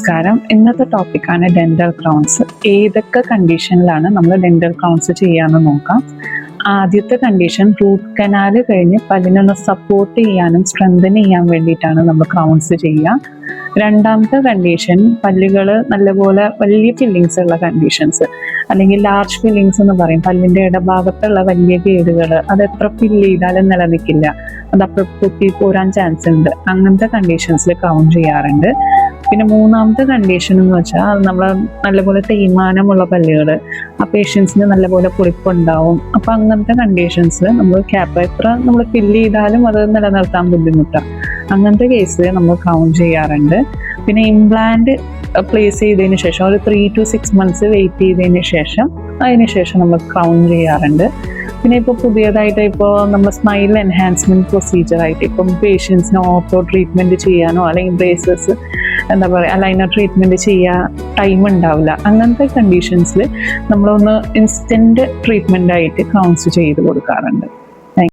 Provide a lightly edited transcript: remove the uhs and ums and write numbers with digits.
നമസ്കാരം. ഇന്നത്തെ ടോപ്പിക്കാണ് ഡെന്റൽ ക്രൗൺസ്. ഏതൊക്കെ കണ്ടീഷനിലാണ് നമ്മൾ ഡെന്റൽ ക്രൗൺസ് ചെയ്യാമെന്ന് നോക്കാം. ആദ്യത്തെ കണ്ടീഷൻ റൂട്ട് കനാൽ കഴിഞ്ഞ് പല്ലിനൊന്ന് സപ്പോർട്ട് ചെയ്യാനും സ്ട്രെങ്തൻ ചെയ്യാൻ വേണ്ടിയിട്ടാണ് നമ്മൾ ക്രൗൺസ് ചെയ്യുക. രണ്ടാമത്തെ കണ്ടീഷൻ പല്ലുകൾ നല്ലപോലെ വലിയ ഫില്ലിങ്സ് ഉള്ള കണ്ടീഷൻസ് അല്ലെങ്കിൽ ലാർജ് ഫില്ലിങ്സ് എന്ന് പറയും. പല്ലിൻ്റെ ഇടഭാഗത്തുള്ള വലിയ കേടുകൾ അത് എത്ര ഫില്ല് ചെയ്താലും നിലനിൽക്കില്ല, അതപ്പോൾ പൊട്ടി പോരാൻ ചാൻസ് ഉണ്ട്. അങ്ങനത്തെ കണ്ടീഷൻസിൽ ക്രൗൺ ചെയ്യാറുണ്ട്. പിന്നെ മൂന്നാമത്തെ കണ്ടീഷൻ എന്ന് വെച്ചാൽ നമ്മൾ നല്ലപോലെ തേയ്മാനമുള്ള പല്ലുകൾ, ആ പേഷ്യൻസിന് നല്ലപോലെ പൊളിപ്പുണ്ടാവും. അപ്പം അങ്ങനത്തെ കണ്ടീഷൻസ് നമ്മൾ ക്യാപ്പ് എത്ര നമ്മൾ ഫില്ല് ചെയ്താലും അത് നിലനിർത്താൻ ബുദ്ധിമുട്ടാണ്. അങ്ങനത്തെ കേസിൽ നമ്മൾ ക്രൗൺ ചെയ്യാറുണ്ട്. പിന്നെ ഇംപ്ലാന്റ് പ്ലേസ് ചെയ്തതിന് ശേഷം ഒരു 3 to 6 months വെയിറ്റ് ചെയ്തതിന് ശേഷം അതിനുശേഷം നമ്മൾ ക്രൗൺ ചെയ്യാറുണ്ട്. പിന്നെ ഇപ്പോൾ പുതിയതായിട്ട് ഇപ്പോൾ നമ്മൾ സ്മൈൽ എൻഹാൻസ്മെൻറ്റ് പ്രൊസീജിയറായിട്ട് ഇപ്പം പേഷ്യൻസിന് ഓർത്തോ ട്രീറ്റ്മെൻറ്റ് ചെയ്യാനോ അല്ലെങ്കിൽ ബ്രേസസ് എന്താ പറയുക അലൈനർ ട്രീറ്റ്മെൻറ്റ് ചെയ്യാൻ ടൈം ഉണ്ടാവില്ല. അങ്ങനത്തെ കണ്ടീഷൻസിൽ നമ്മളൊന്ന് ഇൻസ്റ്റൻറ്റ് ട്രീറ്റ്മെൻറ്റായിട്ട് ക്രൗൺസ് ചെയ്ത് കൊടുക്കാറുണ്ട്.